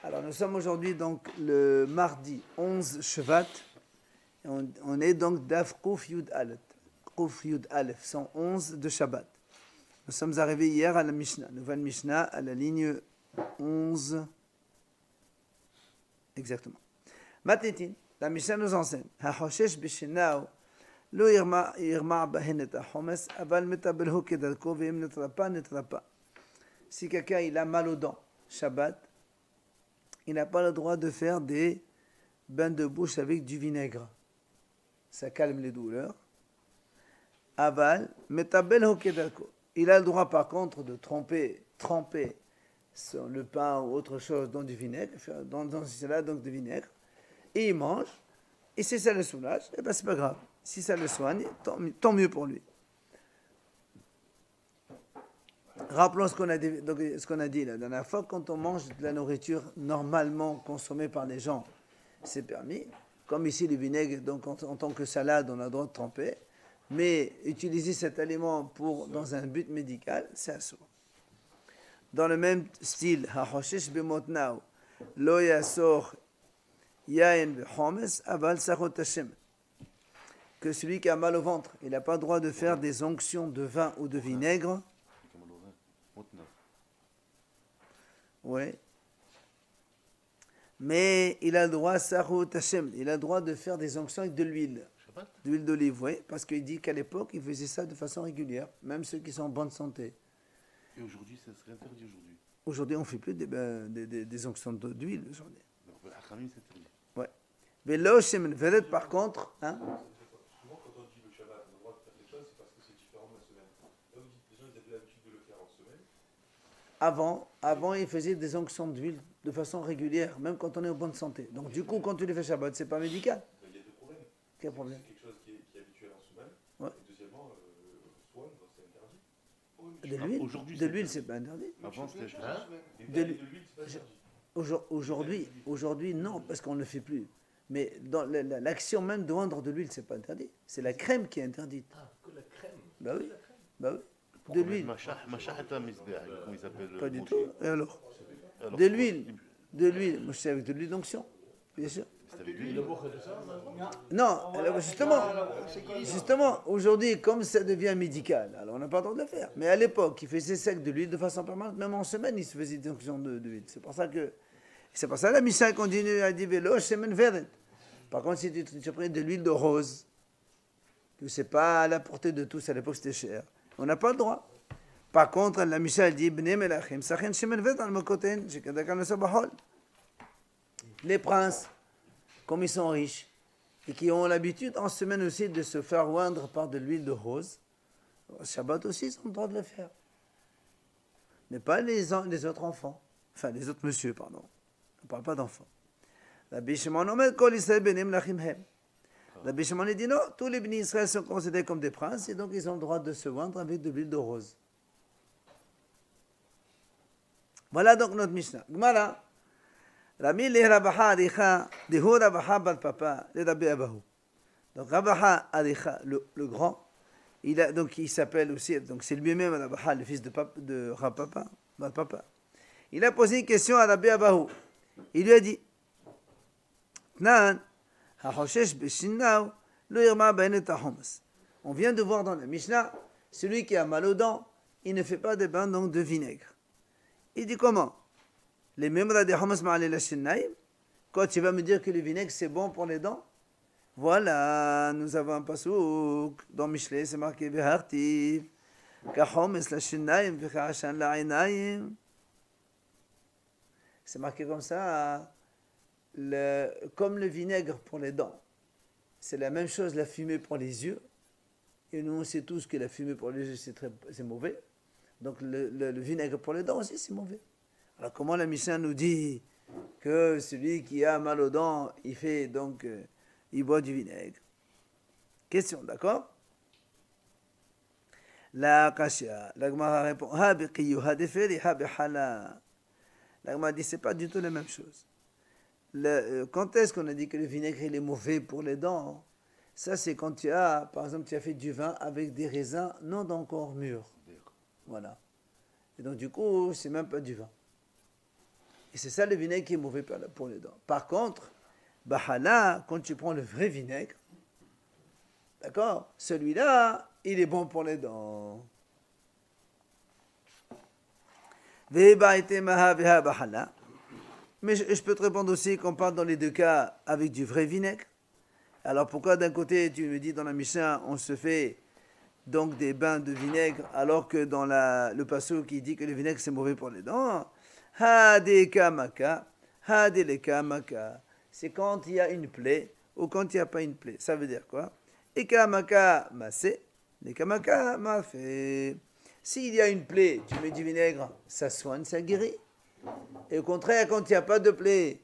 Alors, nous sommes aujourd'hui donc le mardi 11 Shvat. On est donc d'Af Kouf Yud Aleph. Kouf Yud Aleph, 111 de Shabbat. Nous sommes arrivés hier à la Mishnah, nouvelle Mishnah, à la ligne 11. Exactement. Matetin, la Mishnah nous enseigne HaHoshesh Bishinao Lo Irma Bahen et HaHomes Aval Metabelho Kedalko Veim Netrapa Netrapa. Si quelqu'un il a mal aux dents, Shabbat, il n'a pas le droit de faire des bains de bouche avec du vinaigre. Ça calme les douleurs. Aval, metabel hokedalko. Il a le droit par contre de tremper le pain ou autre chose dans du vinaigre, dans cela donc du vinaigre, et il mange. Et si ça le soulage, eh ben c'est pas grave. Si ça le soigne, tant mieux pour lui. Rappelons ce qu'on a dit la dernière fois, quand on mange de la nourriture normalement consommée par les gens, c'est permis. Comme ici le vinaigre, donc en tant que salade, on a le droit de tremper. Mais utiliser cet aliment dans un but médical, c'est assourd. Dans le même style, ha'hoshesh b'motnao, lo yasor yain v'chomes aval sarot Hashem. Que celui qui a mal au ventre, il n'a pas le droit de faire des onctions de vin ou de vinaigre. Oui. Mais il a le droit, Sarot Hashem, il a le droit de faire des onctions avec de l'huile. De l'huile d'olive, oui. Parce qu'il dit qu'à l'époque, il faisait ça de façon régulière, même ceux qui sont en bonne santé. Et aujourd'hui, ça serait interdit aujourd'hui. Aujourd'hui, on ne fait plus des onctions d'huile aujourd'hui. C'est interdit. Oui. Mais là, Shemen Veret, par contre, hein. Souvent, quand on dit le Shabbat, on a le droit de faire quelque chose, c'est parce que c'est différent de la semaine. Là, vous dites que les gens avaient l'habitude de le faire en semaine. Avant, il faisait des onctions d'huile de façon régulière, même quand on est en bonne santé. Donc, du coup, quand tu les fais Shabbat, c'est pas médical. Il y a deux problèmes. Quel problème? C'est quelque chose qui est habituel en semaine. Ouais. Et deuxièmement, soin, c'est interdit. De l'huile, c'est pas interdit. Avant, c'était De De l'huile. l'huile, c'est pas interdit. Aujourd'hui, non, parce qu'on ne le fait plus. Mais dans l'action même de vendre de l'huile, c'est pas interdit. C'est la crème qui est interdite. Ah, que la crème. Bah oui. Bah oui. De l'huile. Comment il s'appelle? Pas du tout. Et alors? Alors, De l'huile. Moi, c'est avec de l'huile d'onction. Bien sûr. c'est avec lui. Non, alors justement, aujourd'hui, comme ça devient médical, alors on n'a pas le droit de le faire. Mais à l'époque, il faisait sec de l'huile de façon permanente, même en semaine, il se faisait des onctions d'huile. C'est pour ça que la Mishnah continue à dire vélo, shemen veret. Par contre, si tu prends de l'huile de rose, que c'est pas à la portée de tous, à l'époque c'était cher, on n'a pas le droit. Par contre, la Mishnah dit bnei melachim sachen shemen veret al mokoten, shekadakan le sabahol. Les princes, comme ils sont riches, et qui ont l'habitude en semaine aussi de se faire oindre par de l'huile de rose, au Shabbat aussi, ils ont le droit de le faire. Mais pas les autres enfants. Enfin, les autres messieurs, pardon. On ne parle pas d'enfants. Rabbi Shimon Omer, Kol Israël benim lachim hem. Rabbi Shimon dit non, tous les bénis Israël sont considérés comme des princes, et donc ils ont le droit de se oindre avec de l'huile de rose. Voilà donc notre Mishnah. Gemara. Rami le Rabaha Aricha, Dehu Rabaha Bal Papa, le Rabbi Abahu. Donc Rabaha Aricha, le grand, il s'appelle aussi, donc c'est lui-même Rabaha, le fils de Rabapa, Bal Papa. Il a posé une question à Rabbi Abahu. Il lui a dit, Tnan, HaHoshesh Beshinnaw, lo Irma Benet HaHomes. On vient de voir dans la Mishnah, celui qui a mal aux dents, il ne fait pas de bain donc de vinaigre. Il dit comment? Les membres des Hamas ma'alé la shinnaim, quand tu vas me dire que le vinaigre c'est bon pour les dents, voilà, nous avons un pasouk dans Mishlei, c'est marqué Vehartiv, Kahomes la shinnaim, Vechashan la ainaim. C'est marqué comme ça, comme le vinaigre pour les dents. C'est la même chose la fumée pour les yeux. Et nous on sait tous que la fumée pour les yeux c'est mauvais. Donc le vinaigre pour les dents aussi c'est mauvais. Alors comment la Mishnah nous dit que celui qui a mal aux dents, il boit du vinaigre? Question, d'accord? La Kashia, la Gemara répond, ha biqiyu, ha deferi, ha bihala. La Gemara dit, c'est pas du tout la même chose. Quand est-ce qu'on a dit que le vinaigre il est mauvais pour les dents? Ça c'est quand tu as fait du vin avec des raisins non encore mûrs. Voilà. Et donc du coup, c'est même pas du vin. Et c'est ça le vinaigre qui est mauvais pour les dents. Par contre, Bahana, quand tu prends le vrai vinaigre, d'accord, celui-là, il est bon pour les dents. Mais je peux te répondre aussi qu'on parle dans les deux cas avec du vrai vinaigre. Alors pourquoi d'un côté tu me dis dans la Mishnah on se fait donc des bains de vinaigre alors que dans le passage qui dit que le vinaigre c'est mauvais pour les dents? Hadeka maka, hadeleka maka. C'est quand il y a une plaie ou quand il n'y a pas une plaie. Ça veut dire quoi? Eka maka masé, leka maka mafé. S'il y a une plaie, tu mets du vinaigre, ça soigne, ça guérit. Et au contraire, quand il n'y a pas de plaie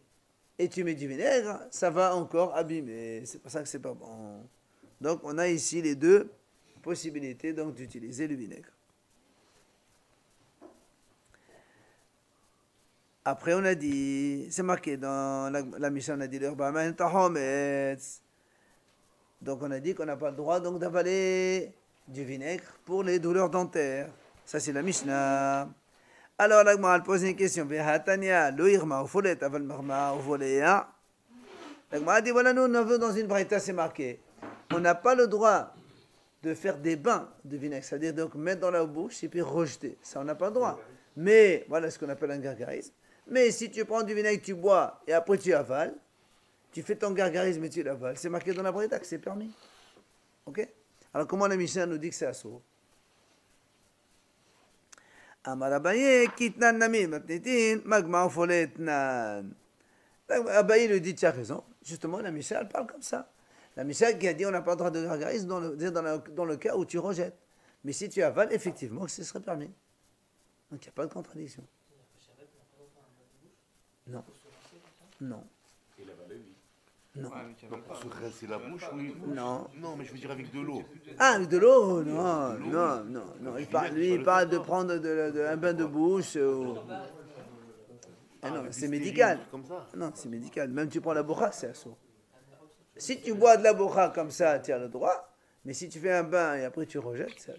et tu mets du vinaigre, ça va encore abîmer. C'est pour ça que c'est pas bon. Donc on a ici les deux possibilités donc d'utiliser le vinaigre. Après on a dit, c'est marqué dans la Mishnah, on a dit donc on a dit qu'on n'a pas le droit donc d'avaler du vinaigre pour les douleurs dentaires. Ça c'est la Mishnah. Alors la Gemara pose une question. La Gemara dit voilà, nous on veut dans une braïta, c'est marqué. On n'a pas le droit de faire des bains de vinaigre, c'est-à-dire donc mettre dans la bouche et puis rejeter. Ça on n'a pas le droit. Mais voilà ce qu'on appelle un gargarisme. Mais si tu prends du vinaigre, tu bois et après tu avales, tu fais ton gargarisme et tu l'avales. C'est marqué dans la braïta que c'est permis. Ok? Alors comment la Mishnah nous dit que c'est assourd? Amarabaye kitnan namim matnitin magma foletnan. Abaye lui dit tu as raison. Justement la Mishnah elle parle comme ça. La Mishnah qui a dit on n'a pas le droit de gargarisme dans le cas où tu rejettes. Mais si tu avales, effectivement, ce serait permis. Donc il n'y a pas de contradiction. Non. Non. Non. Donc pour se rincer la bouche, oui. Non. Non, mais je veux dire avec de l'eau. Ah, avec de l'eau? Non, non, non, non. Il parle de prendre un bain de bouche. Ah non, c'est médical. Comme ça. Non, c'est médical. Même tu prends la bourra, c'est assaut. Si tu bois de la bourra comme ça, tu as le droit. Mais si tu fais un bain et après tu rejettes,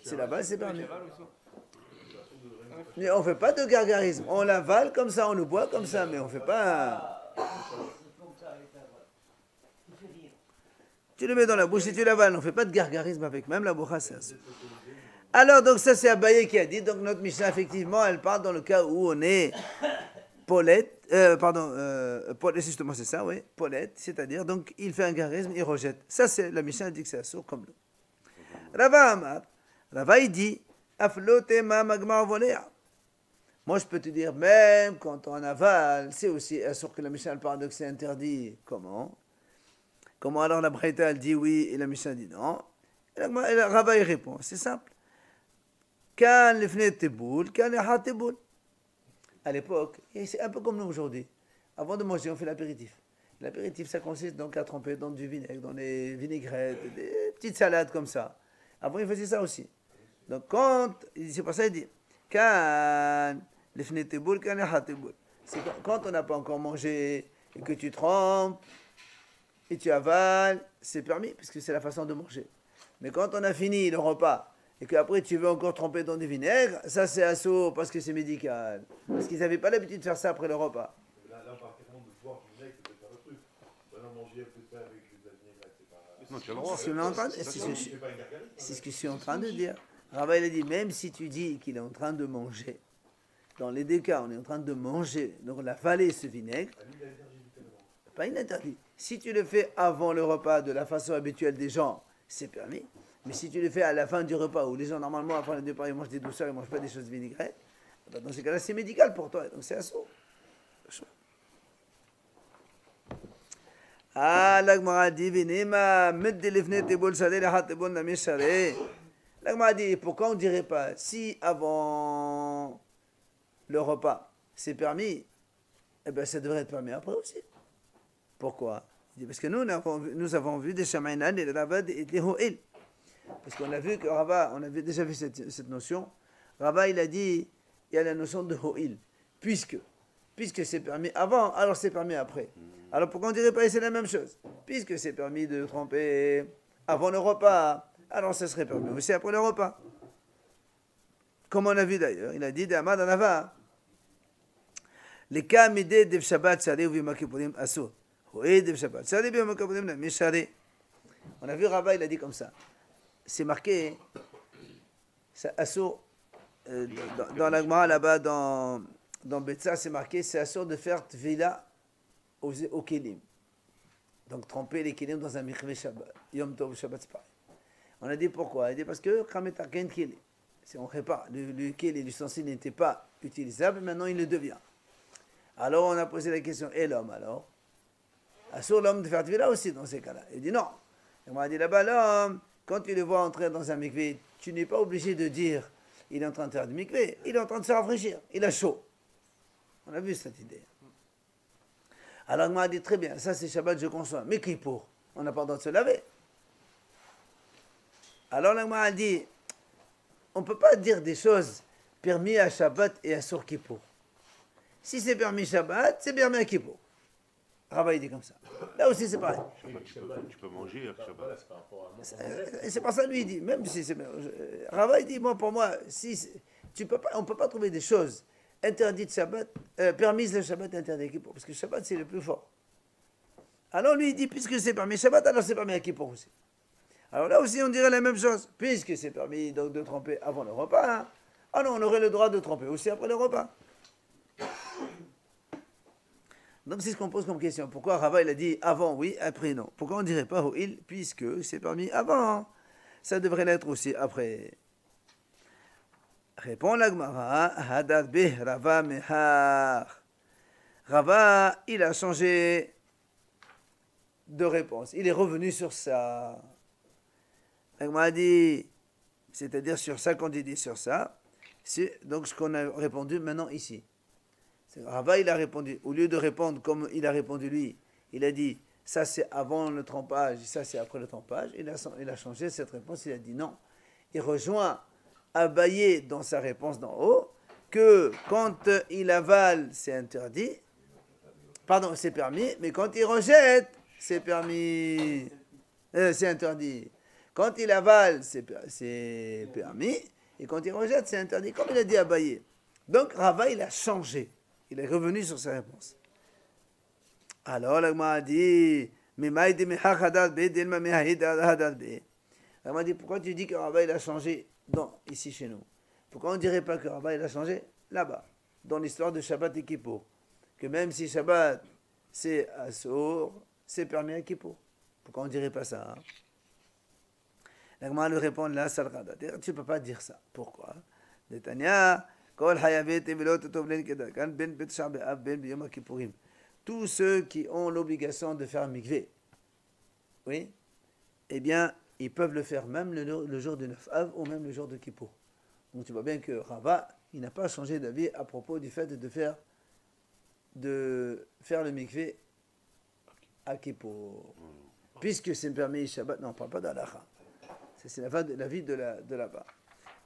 c'est la base, c'est permis. Mais on ne fait pas de gargarisme. On l'avale comme ça, on le boit comme ça, mais on ne fait pas... Tu le mets dans la bouche et tu l'avales. On ne fait pas de gargarisme avec même la bourra, c'est assaut. Alors, donc ça c'est Abaye qui a dit, donc notre Mishnah, effectivement, elle parle dans le cas où on est Paulette, justement c'est ça, oui, Paulette, c'est-à-dire, donc il fait un gargarisme, il rejette. Ça c'est, la Mishnah dit que c'est assourd comme l'eau. Rava Amar, Rava il dit, Aflotema magma volea. Moi je peux te dire, même quand on avale, c'est aussi assourd que la Mishnah elle parle de que c'est interdit. Comment alors la Braïta elle dit oui et la Mishnah dit non? Et Rava il répond, c'est simple. Quand les fenêtres teboul, quand les hâtes teboul. À l'époque, et c'est un peu comme nous aujourd'hui. Avant de manger, on fait l'apéritif. L'apéritif, ça consiste donc à tremper dans du vinaigre, dans des vinaigrettes, des petites salades comme ça. Avant, ils faisaient ça aussi. Donc, c'est pour ça qu'il dit, quand les fenêtres teboul, quand les hâtes teboul. C'est quand on n'a pas encore mangé et que tu trempes et tu avales, c'est permis, puisque c'est la façon de manger. Mais quand on a fini le repas, et qu'après tu veux encore tremper dans du vinaigre, ça c'est assaut parce que c'est médical. Parce qu'ils n'avaient pas l'habitude de faire ça après le repas. Là, on parle carrément de boire du vinaigre, c'est peut-être un autre truc. Maintenant, manger un peu de pain avec de la vinaigrette, c'est pas... Non, tu as le droit. C'est ce que je suis en train de dire. Rava il a dit, même si tu dis qu'il est en train de manger, dans les deux cas, on est en train de manger, donc on a avalé ce vinaigre, pas ininterdit. Si tu le fais avant le repas de la façon habituelle des gens, c'est permis. Mais si tu le fais à la fin du repas, où les gens, normalement, après le départ, ils mangent des douceurs, ils ne mangent pas des choses vinaigrettes, dans ces cas-là, c'est médical pour toi. Donc c'est assaut. Ah, la Gemara dit, Vinema, mettez les fenêtres et bol salé, la hâte et bonne la mécharée. La Gemara dit, pourquoi on ne dirait pas, si avant le repas, c'est permis, eh bien, ça devrait être permis après aussi. Pourquoi? Il dit, parce que nous avons vu des Shamaïnan, des Ravad et des Ho'il. Parce qu'on a vu que Rava, on avait déjà vu cette notion. Rava, il a dit, il y a la notion de Ho'il. Puisque c'est permis avant, alors c'est permis après. Alors pourquoi on ne dirait pas que c'est la même chose? Puisque c'est permis de tremper avant le repas, alors ça serait permis aussi après le repas. Comme on a vu d'ailleurs, il a dit, D'Amad Anava. Les cas midé de Shabbat, Shari ou Yom Kippourim, Asur. Oui, de Shabbat, Shari ou Yom Kippourim, mais Shari. On a vu Rava, il a dit comme ça. C'est marqué, Asur, dans la Gemara là-bas, dans Betsa, c'est marqué, c'est Asur de faire Tvila au Kélim. Donc tremper les Kélim dans un Mikveh Shabbat. Yom Tov Shabbat, c'est pareil. On a dit pourquoi? On a dit parce que Kametar Ken Kélim. Si on répare, le Kélim, l'ustensile n'était pas utilisable, maintenant il le devient. Alors on a posé la question, et l'homme alors? Asur l'homme de faire Tvila aussi dans ces cas-là. Il dit non. Et on a dit là-bas, l'homme, quand tu le vois entrer dans un mikvé, tu n'es pas obligé de dire il est en train de faire du mikvé, il est en train de se rafraîchir, il a chaud. On a vu cette idée. Alors on m'a dit très bien, ça c'est Shabbat, je conçois. Mais Kippour, on n'a pas le droit de se laver. Alors on m'a dit, on ne peut pas dire des choses permis à Shabbat et à Sur Kippour. Si c'est permis Shabbat, c'est permis à Kippour. Rava il dit comme ça. Là aussi c'est pareil. Tu peux manger avec Shabbat. C'est pas ça lui il dit. Même si c'est Rava il dit moi pour moi si tu peux pas, on peut pas trouver des choses interdites Shabbat, permises le Shabbat interdit à Kippour parce que Shabbat c'est le plus fort. Alors lui il dit puisque c'est permis Shabbat alors c'est permis à Kippour aussi. Alors là aussi on dirait la même chose puisque c'est permis donc de tremper avant le repas. Hein. Ah non on aurait le droit de tremper aussi après le repas. Donc c'est ce qu'on pose comme question. Pourquoi Rava il a dit avant oui, après non? Pourquoi on ne dirait pas il puisque c'est permis avant? Ça devrait l'être aussi après. Répond la Gemara, Hadad be Rava mehar. Rava, il a changé de réponse. Il est revenu sur ça. La Gemara dit, c'est-à-dire sur ça qu'on dit sur ça. C'est donc ce qu'on a répondu maintenant ici. Rava, il a répondu, au lieu de répondre comme il a répondu lui, il a dit, ça c'est avant le trempage, ça c'est après le trempage. Il a changé cette réponse, il a dit non. Il rejoint Abaye dans sa réponse d'en haut, que quand il avale, c'est interdit, pardon, c'est permis, mais quand il rejette, c'est permis, c'est interdit. Quand il avale, c'est permis, et quand il rejette, c'est interdit, comme il a dit Abaye. Donc Rava, il a changé. Il est revenu sur sa réponse. Alors, la Gemara a dit, la Gemara dit, pourquoi tu dis que Rava il a changé ici chez nous? Pourquoi on ne dirait pas que Rava il a changé là-bas, dans l'histoire de Shabbat et Kippour? Que même si Shabbat c'est Assour, c'est permis à Kippour. Pourquoi on ne dirait pas ça? La Gemara lui répond, là, Salrada. Tu ne peux pas dire ça. Pourquoi? Netanya. Tous ceux qui ont l'obligation de faire mikvé, oui, eh bien, ils peuvent le faire même le jour du 9 Av ou même le jour de Kippour. Donc tu vois bien que Rava, il n'a pas changé d'avis à propos du fait de faire le mikvé à Kippour. Puisque c'est permis Shabbat, non, on ne parle pas d'Alacha. C'est la vie de là-bas.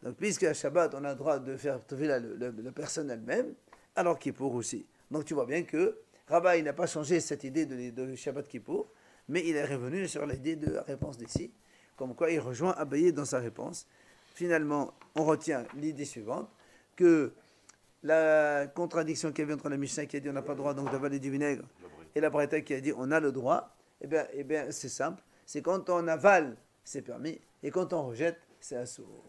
Donc, puisque à Shabbat, on a le droit de faire la personne elle-même, alors Kippour aussi. Donc, tu vois bien que Rava, il n'a pas changé cette idée de Shabbat Kippour, mais il est revenu sur l'idée de la réponse d'ici, comme quoi il rejoint Abaye dans sa réponse. Finalement, on retient l'idée suivante, que la contradiction qu'il y avait entre la Mishnah qui a dit on n'a pas le droit donc d'avaler du vinaigre, et la Braïta qui a dit on a le droit, eh bien c'est simple, c'est quand on avale, c'est permis, et quand on rejette, c'est assourd.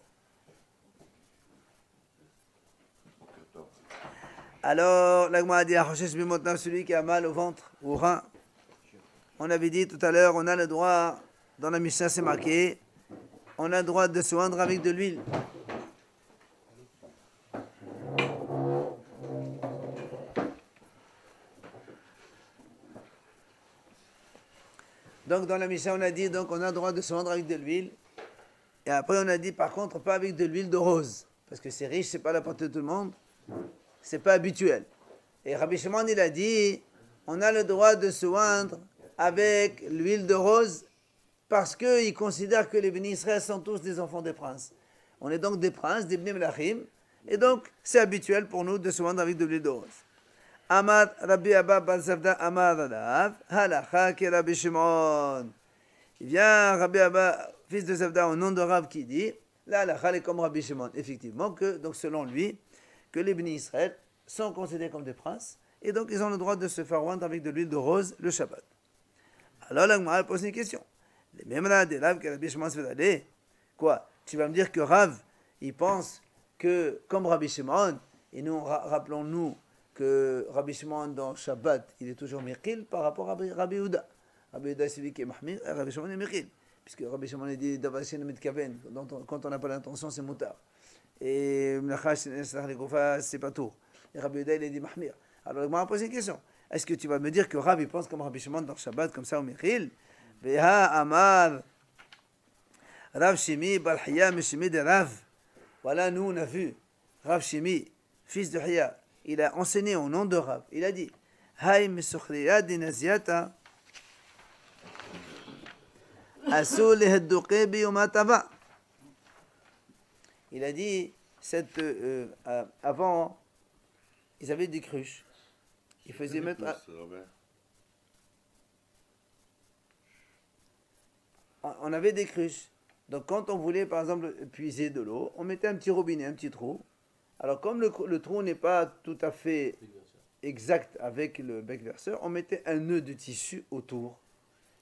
Alors, la Gemara dit, celui qui a mal au ventre, au rein. On avait dit tout à l'heure, on a le droit, dans la Mishnah c'est marqué, on a le droit de se oindre avec de l'huile. Donc dans la Mishnah on a dit, donc on a le droit de se oindre avec de l'huile. Et après on a dit, par contre, pas avec de l'huile de rose. Parce que c'est riche, c'est pas la portée de tout le monde. C'est pas habituel. Et Rabbi Shimon, il a dit, on a le droit de se oindre avec l'huile de rose parce qu'il considère que les bénis Israël sont tous des enfants des princes. On est donc des princes, des bnei melachim, et donc c'est habituel pour nous de se oindre avec de l'huile de rose. Amad Rabbi Abba Bal Zavda Amad Adav, halacha ki Rabbi Shimon. Il vient Rabbi Abba, fils de Zavda, au nom de Rav, qui dit, la halacha est comme Rabbi Shimon. Effectivement, que, donc selon lui, que les bénis Israël sont considérés comme des princes Et donc, ils ont le droit de se faire oindre avec de l'huile de rose le Shabbat. Alors, la Gemara pose une question. Les mêmes là, des Rav que Rabbi Shimon se fait aller. Quoi? Tu vas me dire que Rav, il pense que, comme Rabbi Shimon, et nous, rappelons-nous que Rabbi Shimon dans Shabbat, il est toujours Mirkil par rapport à Rabbi Yehuda. Rabbi Yehuda, c'est celui qui est Mahmir, et Rabbi Shimon est Mirkil. Puisque Rabbi Shimon a dit Davashin Mitkaven, quand on n'a pas l'intention, c'est Moutar. Et c'est pas tout. Et Rabbi Yehuda, il a dit Mahmir. Alors, il m'a posé une question. Est-ce que tu vas me dire que Rav, il pense comme Rabbi Shimon dans Shabbat, comme ça, au Mirkil? Veha Amar Rav Shimi, Balhia, Meshimi de Rav. Voilà, nous, on a vu Rav Shimi, fils de Hiya. Il a enseigné au nom de Rav. Il a dit Hay Mesochriya Dinaziata Asu Lehedduqe Biyumatava. Il a dit avant, ils avaient des cruches. Ils faisaient mettre. On avait des cruches. Donc, quand on voulait, par exemple, puiser de l'eau, on mettait un petit robinet, un petit trou. Alors, comme le trou n'est pas tout à fait exact avec le bec verseur, on mettait un nœud de tissu autour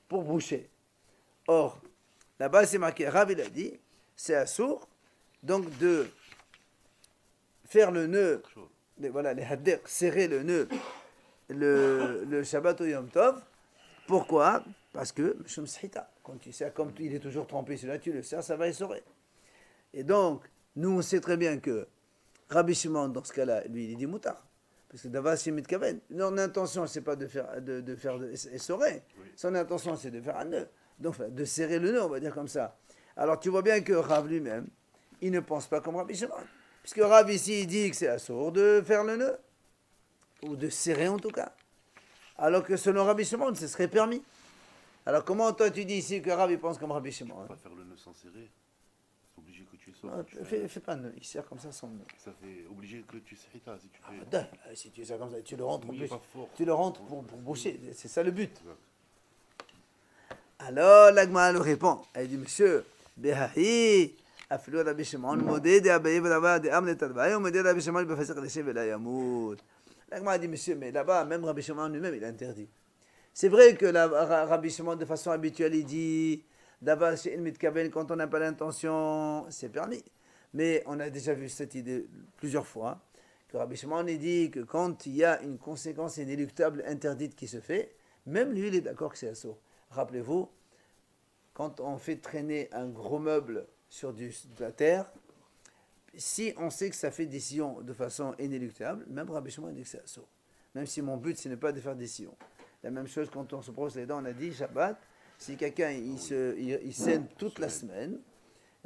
pour boucher. Or, là-bas, c'est marqué, Rav, il a dit, c'est assourd, donc de faire le nœud, voilà, les hadder, serrer le nœud, le Shabbat au Yom Tov. Pourquoi? Parce que, quand tu sais, comme il est toujours trempé, celui-là, tu le sers, ça va essorer. Et donc, nous, on sait très bien que Rabbi Shimon, dans ce cas-là, lui, il dit moutar. Parce que Davas Shemit Kaven, son intention, c'est pas de faire essorer. Oui. Son intention, c'est de faire un nœud. Donc, de serrer le nœud, on va dire comme ça. Alors, tu vois bien que Rav lui-même, il ne pense pas comme Rabbi Shimon. Puisque Rav ici, il dit que c'est assourd de faire le nœud. Ou de serrer, en tout cas. Alors que selon Rabbi Shimon, ce serait permis. Alors, comment toi, tu dis ici que Rav, il pense comme Rabbi Shimon? Tu ne peux pas faire le nœud sans serrer. C'est obligé que tu sors. Fais pas un nœud, il serre comme ça sans nœud. Ça fait obligé que tu serres si tu fais. Si tu serres comme ça, tu le rentres oui, plus. fort. Tu le rentres pour boucher, c'est ça le but. Exact. Alors, l'Agma le répond. Elle dit, monsieur, Behahi, Afilo Rabbi Shimon, Modé de Abaye Vrava de Amne Tadvaye, ou Modé de Rabbi Shimon, Befasek Leshe Vela Yamout. L'Agma a dit, monsieur, mais là-bas, même Rabbi Shimon lui-même, il a interdit. C'est vrai que Rabbi Shimon, de façon habituelle, il dit d'abord chez El Mitkaven, quand on n'a pas l'intention, c'est permis. Mais on a déjà vu cette idée plusieurs fois, que Rabbi Shimon il dit que quand il y a une conséquence inéluctable, interdite qui se fait, même lui, il est d'accord que c'est assourd. Rappelez-vous, quand on fait traîner un gros meuble sur de la terre, si on sait que ça fait des sillons de façon inéluctable, même Rabbi Shimon dit que c'est assourd. Même si mon but, ce n'est pas de faire des sillons. La même chose quand on se brosse les dents, on a dit Shabbat, si quelqu'un il saigne toute la semaine,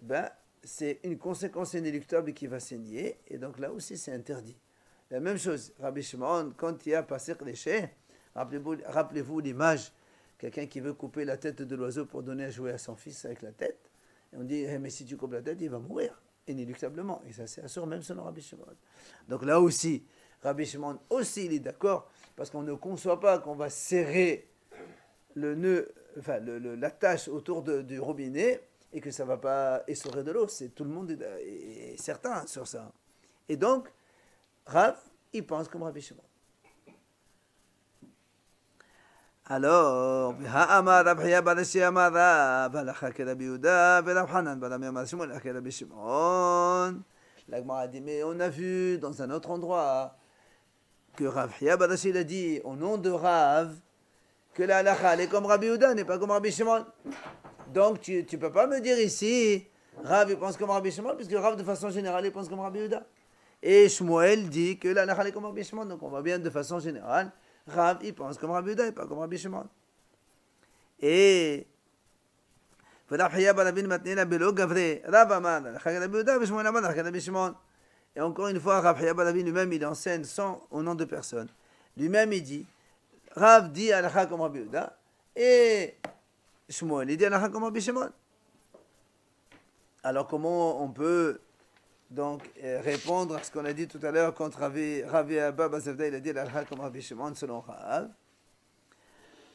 ben, c'est une conséquence inéluctable qui va saigner, et donc là aussi c'est interdit. La même chose, Rabbi Shimon, quand il y a passé l'éché, rappelez-vous l'image, quelqu'un qui veut couper la tête de l'oiseau pour donner à jouer à son fils avec la tête, et on dit, mais si tu coupes la tête, il va mourir, inéluctablement, et ça c'est assuré même selon Rabbi Shimon. Donc là aussi, Rabbi Shimon aussi, il est d'accord, parce qu'on ne conçoit pas qu'on va serrer le nœud, enfin la tâche autour du robinet et que ça ne va pas essorer de l'eau. Tout le monde est certain sur ça. Et donc, Rav, il pense comme Rabbi Shimon. Alors, Ha'amar Rav Hiya Barashi Amar Rav, Halacha ke Rabbi Yehuda, Rav Hanan Barami Amar Shimon, Halacha ke Rabbi Shimon. L'Agmara a dit, mais on a vu dans un autre endroit que Rav Hiya Barashi il a dit au nom de Rav que la halakha est comme Rabbi Yehuda, n'est pas comme Rabbi Shimon. Donc tu ne peux pas me dire ici, Rav il pense comme Rabbi Shimon, puisque Rav de façon générale il pense comme Rabbi Yehuda. Et Shmuel dit que la halakha est comme Rabbi Shimon, donc on voit bien de façon générale, Rav il pense comme Rabbi Yehuda et pas comme Rabbi Shimon. Et Rav Hiya Baravin Matnina Belo Gavre, Rav Amar, la halakha Rabbi Yehuda, et Shmuel Amar, la halakha Rabbi Shimon. Et encore une fois, Rav Hiya Baravin lui-même, il enseigne sans au nom de personne. Lui-même, il dit, Rav dit halakha comme Rabbi Yehuda, et Shmuel, il dit halakha comme Rabbi Shimon. Alors, comment on peut donc répondre à ce qu'on a dit tout à l'heure quand Ravi Abba Bazavda, il a dit halakha comme Rabbi Shimon selon Rav?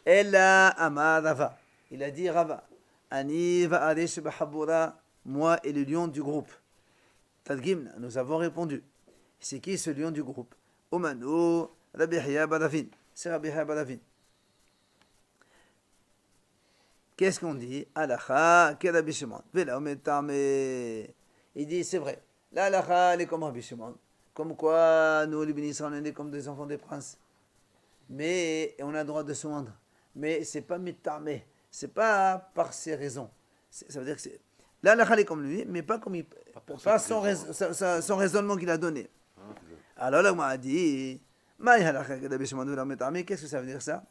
Ella Amar Rava. Il a dit Rava, Ani va'aresh b'habura, moi et le lion du groupe. Tadgimna, nous avons répondu. C'est qui ce lion du groupe? Omano, Rabbi Yahya Badafin. C'est Rabbi Yahya Badafin. Qu'est-ce qu'on dit? Alacha, que Rabbi Shimon. Vela ometame. Il dit, c'est vrai. La alacha, elle est comme Rabbi Shimon. Comme quoi, nous, les bénissants, on est comme des enfants des princes. Mais on a le droit de se rendre. Mais c'est pas mitame. C'est pas par ces raisons. Ça veut dire que c'est. Là, la est comme lui, mais pas comme il. Pas son raisonnement qu'il a donné. Alors là, on a dit. Qu'est-ce que ça veut dire ça?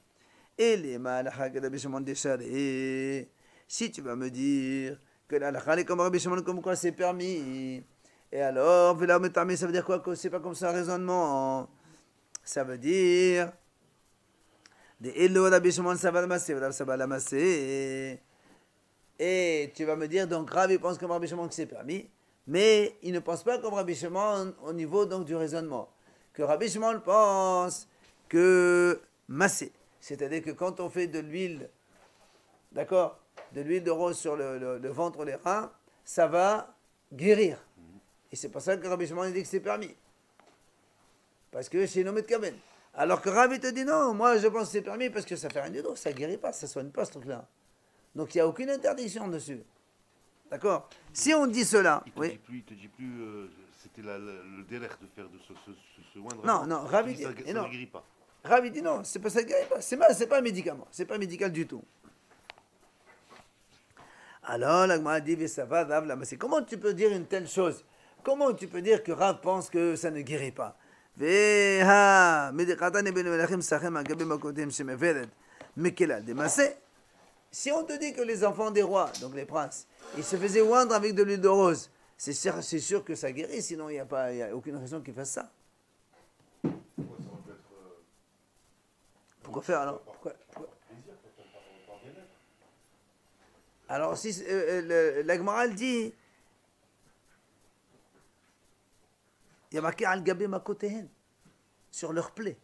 Si tu vas me dire que la est comme Rabbi Shimon, comme quoi c'est permis. Et alors, ça veut dire quoi? Que c'est pas comme ça un raisonnement. Ça veut dire. Et tu vas me dire, donc Rabbi pense comme Rabbi Shimon que c'est permis, mais il ne pense pas comme Rabbi Shimon au niveau donc du raisonnement. Que Rabbi Shimon pense que massé, c'est-à-dire que quand on fait de l'huile, d'accord, de l'huile de rose sur le ventre ou les reins, ça va guérir. Et c'est pour ça que Rabbi Shimon dit que c'est permis. Parce que c'est nommé de Kaben. Alors que Rabbi te dit non, moi je pense que c'est permis parce que ça fait rien du tout, ça ne guérit pas, ça ne soigne pas ce truc-là. Donc il n'y a aucune interdiction dessus. D'accord? Si on dit cela. Il te dit plus c'était le délai de faire de ce moindre. Non, Rabbi dit ça ne guérit pas. Rabbi dit non, c'est pas ça ne guérit pas. C'est pas un médicament, c'est pas médical du tout. Alors la Gemara dit comment tu peux dire une telle chose? Comment tu peux dire que Rav pense que ça ne guérit pas? Si on te dit que les enfants des rois, donc les princes, ils se faisaient oindre avec de l'huile de rose, c'est sûr que ça guérit, sinon il n'y a aucune raison qu'ils fassent ça. Pourquoi faire alors? Pourquoi? Alors si la Gemara dit, il y a marqué al-gabé makotehen, sur leur plaie.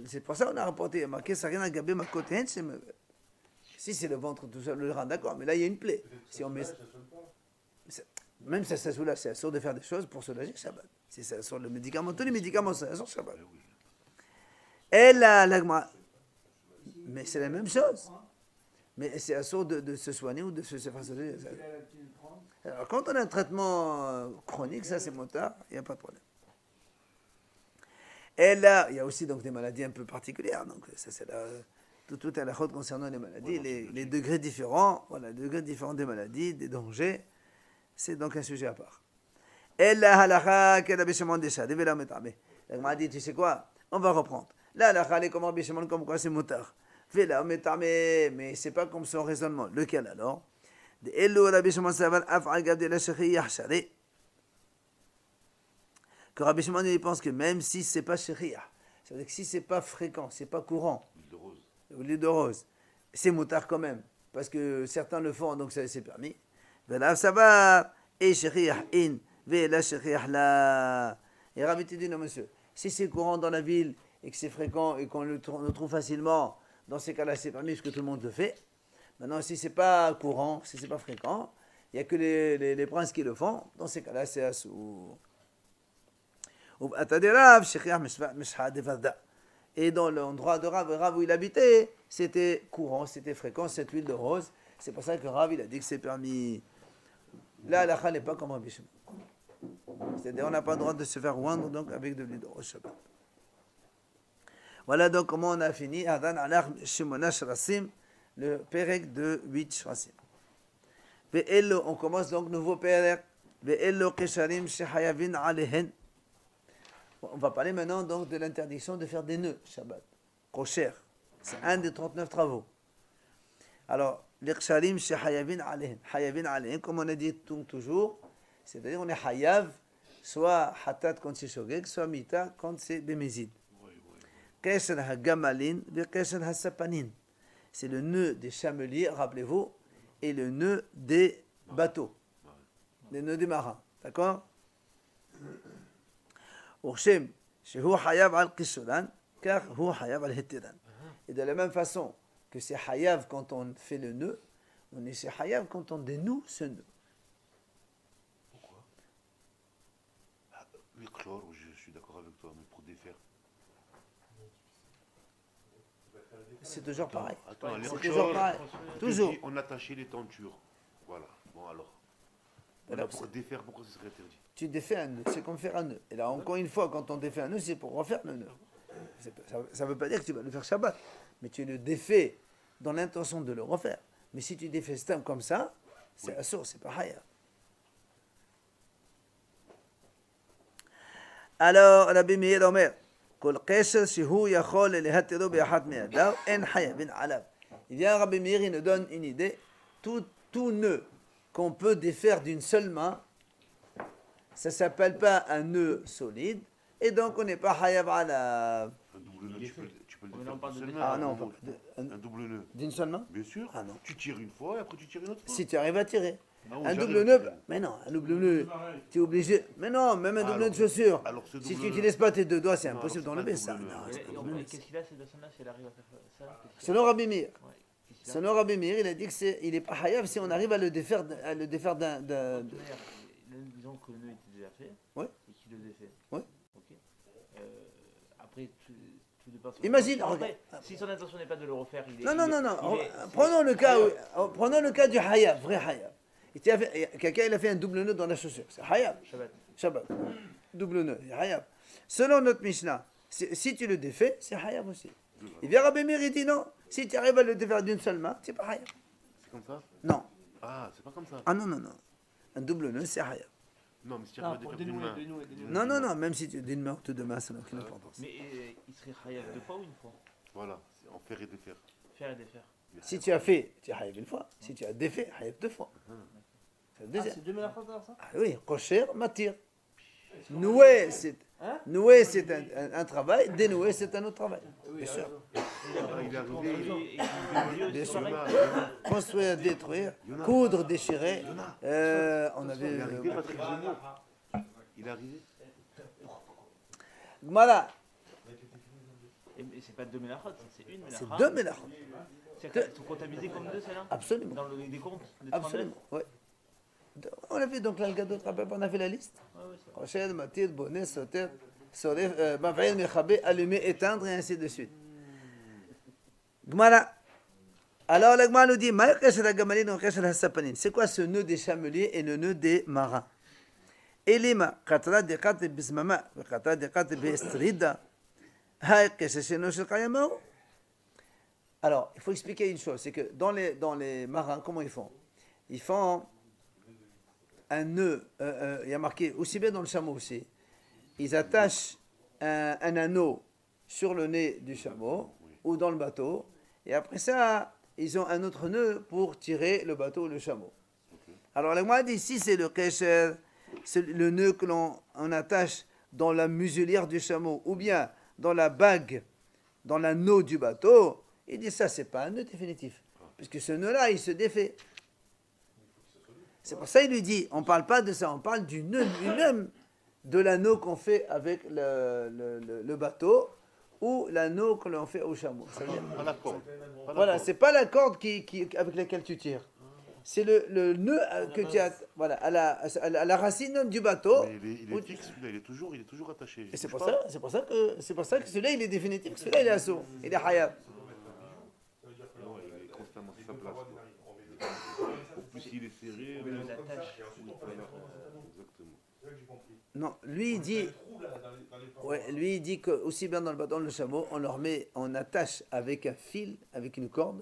C'est pour ça qu'on a rapporté, il y a marqué sarien al-gabé makotehen, si c'est le ventre tout seul, le rein, d'accord, mais là il y a une plaie. Si on met, même si ça soulage, c'est assuré de faire des choses pour soulager Shabbat. Si ça assure le médicament, tous les médicaments ça assure Shabbat. Et là, mais c'est la même chose. Mais c'est assuré de se soigner ou de se faire soigner. Alors, quand on a un traitement chronique, ça c'est motard, il n'y a pas de problème. Et là, il y a aussi donc des maladies un peu particulières. Donc, ça c'est tout à la faute concernant les maladies, les degrés différents, voilà, degrés différents des maladies, des dangers. C'est donc un sujet à part. Et là, halakha, qu'elle a béchement des chats, des vélas métamés. La Gemara dit, tu sais quoi? On va reprendre. Là, halakha, elle est comme béchement, comme quoi c'est motard. Vélas métamés, mais c'est pas comme son raisonnement. Lequel alors? Que Rabbi Shimon il pense que même si c'est pas shériah, ça veut dire que si c'est pas fréquent, c'est pas courant, l'huile de rose, c'est moutard quand même, parce que certains le font, donc c'est permis. Là, ça va, et shériah in, la shériah là. Et Rabbi te dit non monsieur, si c'est courant dans la ville et que c'est fréquent et qu'on le trouve facilement, dans ces cas-là c'est permis parce que tout le monde le fait. Maintenant, si c'est pas courant, si c'est pas fréquent, il n'y a que les princes qui le font. Dans ces cas-là, c'est assourd. Et dans l'endroit de Rav où il habitait, c'était courant, c'était fréquent, cette huile de rose. C'est pour ça que Rav, il a dit que c'est permis. Là, la n'est pas comme Rabbi Shimon. C'est-à-dire, on n'a pas le droit de se faire oindre donc, avec de l'huile de rose Shabbat. Voilà donc comment on a fini. Adan alach Shimonash Rasim. Le Pérec de 8 Shrasim. On commence donc nouveau Pérec. On va parler maintenant donc de l'interdiction de faire des nœuds Shabbat. Kosher. C'est un des 39 travaux. Alors, les ksharim chez Hayavin Alehen. Hayavin Alehen, comme on a dit toujours, c'est-à-dire on est Hayav, soit Hatat quand c'est Shogeg, soit Mita quand c'est Bemezid. Kesher HaGamalin, Kesher HaSapanin. C'est le nœud des chameliers, rappelez-vous, et le nœud des bateaux, les nœuds des marins. D'accord? Urshem, shehu hayav al kishudan, car hu hayav al hetidan. Et de la même façon que c'est hayav quand on fait le nœud, on est c'est hayav quand on dénoue ce nœud. Pourquoi? Le chlore, je suis d'accord avec toi, mais pour C'est toujours pareil. Attends, les C'est autres toujours choses, pareil. on te Toujours. dit, on attachait les tentures. Voilà. Bon alors. Alors, Pour défaire, pourquoi ce serait interdit? Tu défais un nœud, c'est comme faire un nœud. Et là, encore une fois, quand on défait un nœud, c'est pour refaire le nœud. Ça ne veut pas dire que tu vas le faire Shabbat, mais tu le défais dans l'intention de le refaire. Mais si tu défais stam comme ça, c'est assour, c'est pas haya. Alors, Rabbi Meir Omer, Kol qasher shehu yachol lehatiro be'achat me'adav, en haya bin alav. Il vient Rabbi Meir, il nous donne une idée. Tout nœud qu'on peut défaire d'une seule main, ça ne s'appelle pas un nœud solide, et donc on n'est pas hayab alav. Un double nœud, tu peux le défaire parle d'une de seule défaire. main. Ah non, Un double nœud. d'une seule main. Bien sûr. Ah non. Tu tires une fois et après tu tires une autre fois. Si tu arrives à tirer. Ah oui, Un j'arrive double à nœud, tirer. mais non, un double nœud, tu es obligé. Mais non, même un double nœud de chaussure. alors ce Si double tu nœud- n'utilises pas tes deux doigts, c'est Non, impossible alors d'enlever c'est ça. pas un double Non, nœud. c'est pas Et double nœud. qu'est-ce qu'il a, cette personne-là, si elle arrive à faire ça? Qu'est-ce qu'il a Selon Rabbi Meir, Ouais, qu'est-ce qu'il a selon Rabbi Meir, il a dit que il n'est pas hayab si on arrive à le défaire, d'un. Disons que le nœud était déjà fait, Ouais. et qu'il le défait. Ouais. Ok. Après, tout dépend. Imagine, Après, si son intention n'est pas de le refaire, il est. Non, non, il est- non, non. il est- Prenons le cas du hayab, vrai hayab. Quelqu'un il a fait un double nœud dans la chaussure. C'est hayab. Shabbat. Shabbat. Double nœud, c'est hayab. Selon notre Mishnah, si tu le défais, c'est hayab aussi. Il vient Rabbi Meir, il dit non. Si tu arrives à le défaire d'une seule main, c'est pas hayab. C'est comme ça? Non. Ah, c'est pas comme ça. Ah non, non, non. Un double nœud, c'est hayab. Non, mais si tu Non, arrives à pour défaire d'une main. dénouer. Non, non, non. Même si tu d'une main ou deux mains, ça n'a aucune importance. Mais il serait hayab deux fois ou une fois? Voilà, c'est en faire et défaire. Faire et défaire. Si tu as fait, tu as hayab une fois. Si tu as défait, hayab deux fois. C'est le Ah, deuxième. c'est 2000 fois ça? Ah oui, kosher, matir. Nouer, c'est un travail. Dénouer, c'est un autre travail. Bien sûr. Il est arrivé. Bien sûr. Yona, Construire, détruire, coudre, déchirer. On il avait. est arrivé, Patrick Zemmour. Il est arrivé. Voilà, Et c'est pas deux mélachot, c'est une c'est mélacha. deux mélachot. C'est-à-dire qu'elles sont comptabilisées comme deux, celles-là? Absolument. Dans le décompte des Absolument. Ouais. On a fait donc l'algadot, on a fait la liste. 39? Ouais, c'est vrai. Rochelle, Matir, Bonnet, Soter, Soref, Mavayel, Mechabé, allumer, éteindre et ainsi de suite. Gmara. Alors la Gmara nous dit, Maïr Kesher HaGamalin ou Kesher HaSapanin. C'est quoi ce nœud des chameliers et le nœud des marins? Elima, Katra de Katre Bismama, Katra de Katre Bestrida. Haï Kesher Sheno Shel Kayamao. Alors, il faut expliquer une chose, c'est que dans les marins, comment ils font? Ils font un nœud, il y a marqué, aussi bien dans le chameau aussi, ils attachent un anneau sur le nez du chameau ou dans le bateau, et après ça, ils ont un autre nœud pour tirer le bateau ou le chameau. Alors, la Gemara dit, ici, c'est le kesher, c'est le nœud que l'on attache dans la muselière du chameau, ou bien dans la bague, dans l'anneau du bateau. Il dit, ça, c'est pas un nœud définitif, puisque ce nœud-là, il se défait. C'est pour ça qu'il lui dit, on ne parle pas de ça, on parle du nœud lui-même, de l'anneau qu'on fait avec le bateau ou l'anneau que l'on fait au chameau. Ça veut dire- Pas la corde. Pas la Voilà, corde. c'est pas la corde avec laquelle tu tires. C'est le nœud que tu as voilà, à la racine du bateau. Mais il est fixe, celui-là, il est toujours attaché. Et c'est Bouge pour pas. ça que celui-là il est définitif, celui-là il est assaut, il est hayab. Ouais, il est constamment sur sa place. quoi. Au plus il est serré, Oui, moins- la tâche. Exactement. C'est ça que j'ai compris. Non, lui il dit, Les trous là, dans les parois. ouais, lui il dit que aussi bien dans le bateau, dans le chameau, on attache avec un fil, avec une corde,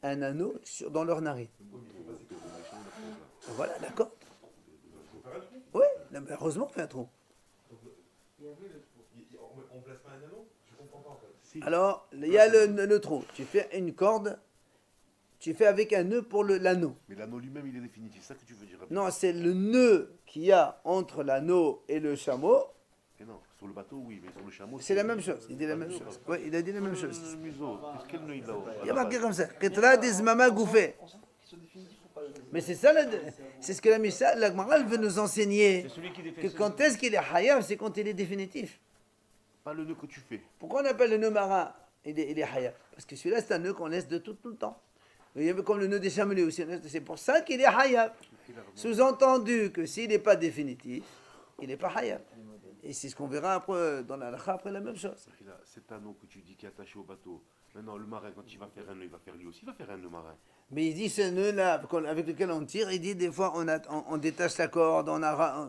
un anneau dans leur narine. Voilà, d'accord. Oui, heureusement qu'on fait un trou. On place pas un anneau? Je comprends pas en fait. Si. Alors, il y a le trou. Tu fais une corde, tu fais avec un nœud pour l'anneau. Mais l'anneau lui-même, il est définitif. C'est ça que tu veux dire. Rabbi? Non, c'est le nœud qu'il y a entre l'anneau et le chameau. Et non, sur le bateau, oui, mais sur le chameau. C'est la même chose. Il dit la même chose. Oui, il a dit la même chose. Le museau. Quel nœud il a Il y a marqué comme ça. Qitra des mama gouffé. Mais c'est ça, c'est ce que la Mishnah, la Gemara, elle veut nous enseigner. C'est celui qui défait. Que quand est-ce qu'il est hayab, c'est quand il est définitif. Pas le nœud que tu fais. Pourquoi on appelle le nœud marin, il est hayab? Parce que celui-là, c'est un nœud qu'on laisse de tout le temps. Il y avait comme le nœud des chameliers aussi. C'est pour ça qu'il est hayab. Sous-entendu que s'il n'est pas définitif, il n'est pas hayab. Et c'est ce qu'on verra après, dans la halakha, après la même chose. Cet anneau que tu dis qui est attaché au bateau, Maintenant, le marin, quand il va faire un nœud, il va faire lui aussi, il va faire un nœud marin. Mais il dit ce nœud-là avec lequel on tire, il dit des fois on détache la corde,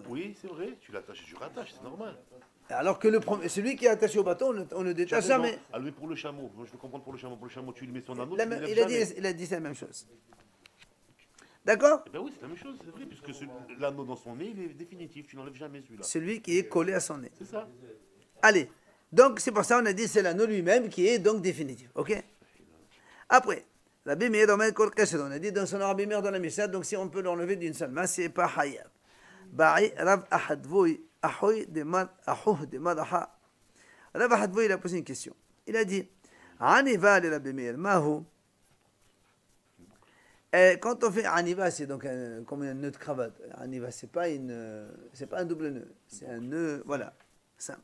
Oui, c'est vrai, tu l'attaches et tu rattaches, c'est normal. Alors que celui qui est attaché au bateau, on ne détache jamais. Ah, lui, pour le chameau, moi je peux comprendre pour le chameau. Pour le chameau, tu lui mets son anneau, Il a dit c'est la même chose. D'accord? Eh bien oui, c'est la même chose, c'est vrai, puisque l'anneau dans son nez, il est définitif, tu n'enlèves jamais celui-là. Celui qui est collé à son nez. C'est ça. Allez, donc c'est pour ça qu'on a dit c'est l'anneau lui-même qui est donc définitif. Ok? Après, Rabbi Meir Omer Kol Kesed, on a dit dans son Rabbi Meir dans la Mishnah, donc si on peut l'enlever d'une seule main, c'est pas hayab. Ba'i Rav Ahadvoui, Ahoy de Madaha. Rav Ahadvoui, il a posé une question. Il a dit, Aniva le Rabbi Meir, Mahu. Quand on fait Aniva, c'est donc comme un nœud de cravate. Aniva, c'est pas un double nœud, c'est un nœud, voilà, ça.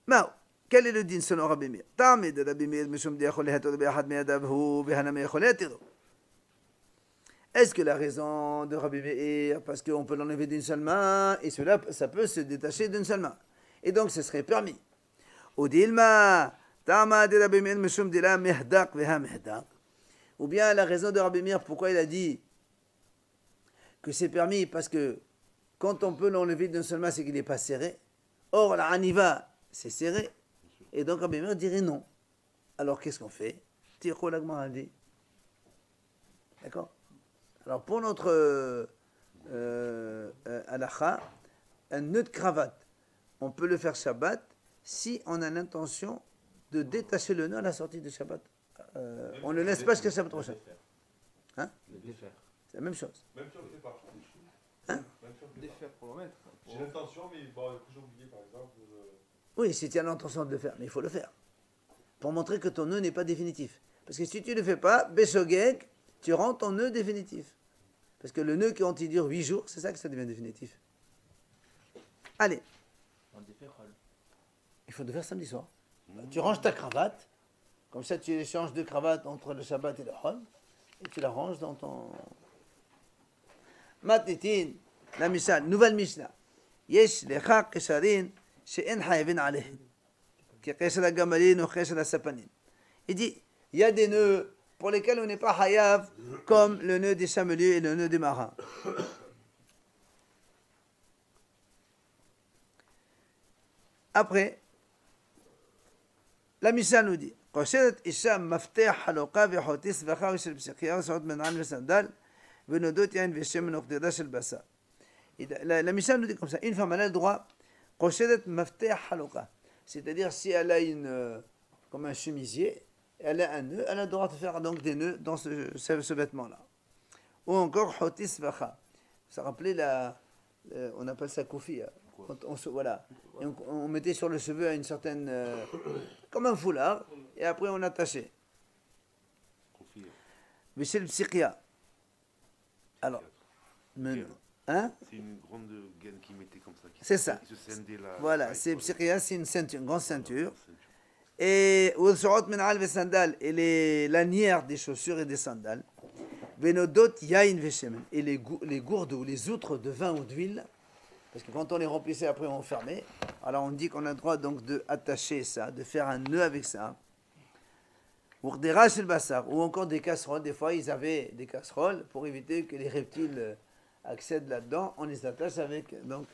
Mahu. Quel est le din selon Rabbi Meir? Ta'amid Rabbi Meir mishum diachol lehatot be'achad me'adav ve'hanam yachol yatiru. Est-ce que la raison de Rabbi Meir, parce qu'on peut l'enlever d'une seule main, et cela, ça peut se détacher d'une seule main. Et donc, ce serait permis. Ou dilma, ta'amad Rabbi Meir mishum dila mehdaq ve'ha mehdaq. Ou bien la raison de Rabbi Meir, pourquoi il a dit que c'est permis, parce que quand on peut l'enlever d'une seule main, c'est qu'il n'est pas serré. Or, la aniva, c'est serré. Et donc Rabbi Meir dirait non. Alors qu'est-ce qu'on fait? Tiro l'agma dit. D'accord? Alors pour notre halakha, un nœud de cravate, on peut le faire Shabbat si on a l'intention de détacher le nœud à la sortie de Shabbat. On ne le laisse pas jusqu'à Shabbat prochain. Hein? C'est la même chose. Même si on ne le fait pas. Hein? Même si on le fait Défaire pour le mettre. pas. J'ai l'intention, mais bon, j'ai oublié par exemple. Oui, si tu as l'intention de le faire, mais il faut le faire. Pour montrer que ton nœud n'est pas définitif. Parce que si tu ne le fais pas, Beshogeg, tu rends ton nœud définitif. Parce que le nœud quand il dure 8 jours, c'est ça que ça devient définitif. Allez. Il faut le faire samedi soir. Tu ranges ta cravate. Comme ça, tu échanges deux cravates entre le Shabbat et le Hol. Et tu la ranges dans ton... Matitin, la Mishnah, nouvelle Mishnah. Yesh lecha kesharin she'en hayavin aleh. Kekesher hagamalin ou kesher hasapanin. Il dit, il y a des nœuds pour lesquels on n'est pas hayav, comme le nœud des chameliers et le nœud des marins. Après, la Mishnah nous dit, قشرت إشام مفتاح حلقة وحوتيس وخاوي של פסיכיה ושעות מנען וסנדל ונודות יין ושמן וכתידה של בשר. La Mishnah nous dit comme ça, une femme elle a le droit, قشرت مفتاح حلقة, c'est-à-dire si elle a comme un chemisier, elle a un nœud, elle a le droit de faire donc des nœuds dans ce vêtement-là. Ou encore حوتيس وخا. Ça rappelait on appelle ça koufi. Voilà. Et on mettait sur le cheveu à une certaine, comme un foulard, et après on attachait. Mais c'est le psychia. Alors, hein? C'est une grande gaine qui mettait comme ça. C'est ça. Qui se scindait là. Voilà, c'est psychia, c'est une ceinture, une grande ceinture. Et et les lanières des chaussures et des sandales. Venodot yain veshemen. Et les gourdes ou les outres de vin ou d'huile. Parce que quand on les remplissait, après on fermait. Alors on dit qu'on a le droit donc d'attacher ça, de faire un nœud avec ça. Ou des raches le bassar, ou encore des casseroles. Des fois ils avaient des casseroles pour éviter que les reptiles accèdent là-dedans. On les attache avec donc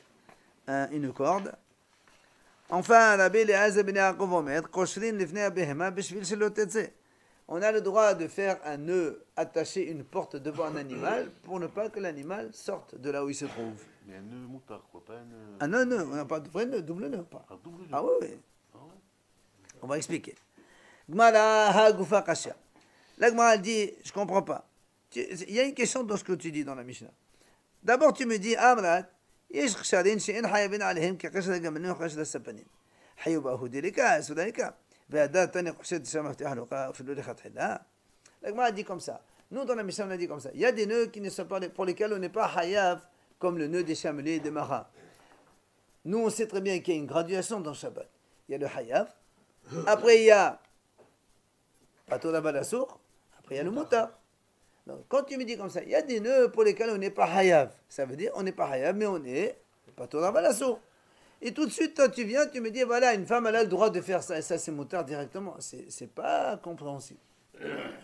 une corde. Enfin, Rabbi Eliezer ben Yaakov Omer, koshrin lifnei habehema bishvil shelo tetzeh. On a le droit de faire un nœud, attacher une porte devant un animal pour ne pas que l'animal sorte de là où il se trouve. Mais un nœud moutard, quoi, pas un nœud. Un nœud, on n'a pas de vrai nœud, double nœud, pas. Un double nœud. Ah oui, oui. On va expliquer. Gmara ha-gufa kasha. La Gmara dit, je ne comprends pas. Il y a une question dans ce que tu dis dans la Mishnah. D'abord, tu me dis, Amrat, yesh khsharin she'en hayavin alehim kaqashra gamanin kaqashra sapanin. Hayuba hudilika, sudalika. La Gemara dit comme ça. Nous, dans la Mishnah, on a dit comme ça. Il y a des nœuds qui ne sont pas, pour lesquels on n'est pas hayav, comme le nœud des chameliers et des marins. Nous, on sait très bien qu'il y a une graduation dans Shabbat. Il y a le hayav. Après, il y a Pato Balassour. Après, il y a le moutar. Donc, quand tu me dis comme ça, il y a des nœuds pour lesquels on n'est pas hayav. Ça veut dire on n'est pas hayav, mais on est Pato Balassour. Et tout de suite, toi, tu viens, tu me dis, voilà, une femme, elle a le droit de faire ça, et ça, c'est moutar directement. C'est pas compréhensible.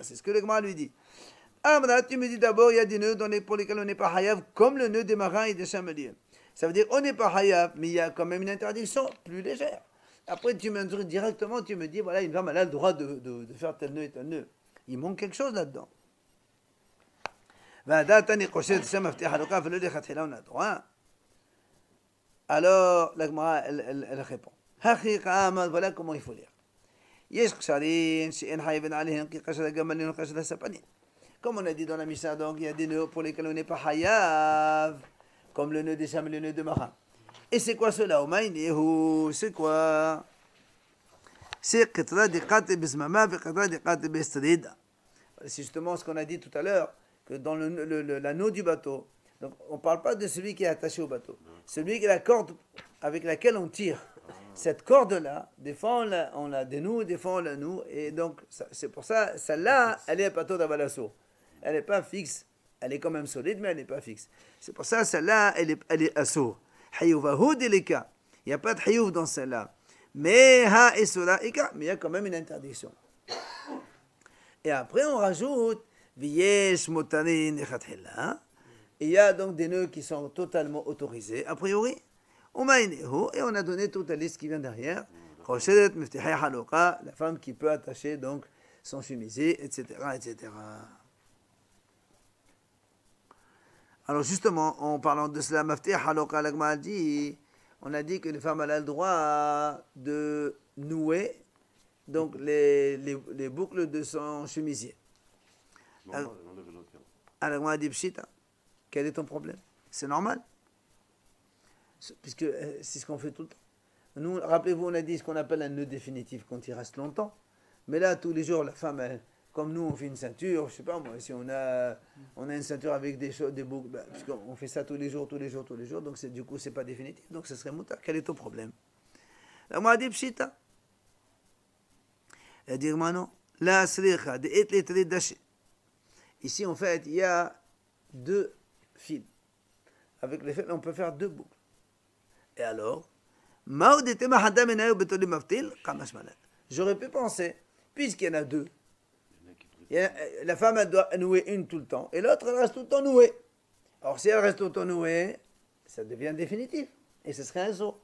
C'est ce que le Gemara lui dit. Ah, maintenant, tu me dis d'abord, il y a des nœuds pour lesquels on n'est pas hayav, comme le nœud des marins et des chameliers. Ça veut dire, on n'est pas hayav, mais il y a quand même une interdiction plus légère. Après, tu me dis directement, tu me dis, voilà, une femme, elle a le droit de faire tel nœud et tel nœud. Il manque quelque chose là-dedans. Alors, la Gemara, elle répond. Voilà comment il faut lire. Comme on a dit dans la Mishnah, donc il y a des nœuds pour lesquels on n'est pas hayav, comme le nœud des chameaux et le nœud de marin. Et c'est quoi cela? C'est quoi? C'est justement ce qu'on a dit tout à l'heure, que dans l'anneau du bateau, donc on ne parle pas de celui qui est attaché au bateau, celui qui est la corde avec laquelle on tire. Cette corde-là, des fois on la dénoue, des fois on la noue, et donc c'est pour ça, celle-là, elle est un bateau d'avalasso. Elle n'est pas fixe, elle est quand même solide, mais elle n'est pas fixe. C'est pour ça, celle-là, elle est assour. Hayouvahu delika. Il n'y a pas de hayouf dans celle-là. Mais ha esura ika, mais il y a quand même une interdiction. Et après on rajoute viyesh motarin echatchela. Il y a donc des nœuds qui sont totalement autorisés, a priori. Et on a donné toute la liste qui vient derrière. La femme qui peut attacher donc son chemisier, etc., etc. Alors justement, en parlant de cela, on a dit que les femmes a le droit de nouer donc les boucles de son chemisier. Alors on a dit, Pshita, quel est ton problème? C'est normal, puisque c'est ce qu'on fait tout le temps. Nous, rappelez-vous, on a dit ce qu'on appelle un nœud définitif quand il reste longtemps. Mais là, tous les jours, la femme, comme nous, on fait une ceinture, je sais pas moi, si on a une ceinture avec des boucles, puisqu'on fait ça tous les jours, donc du coup, c'est pas définitif, donc ce serait mouta. Quel est ton problème? Là, moi, dit Pshita. Elle dit, non, la sricha, de et les daché. Ici, en fait, il y a deux fils. Avec les fils, on peut faire deux boucles. Et alors, j'aurais pu penser, puisqu'il y en a deux, la femme elle doit nouer une tout le temps, et l'autre elle reste tout le temps nouée. Alors si elle reste tout le temps nouée, ça devient définitif, et ce serait un saut.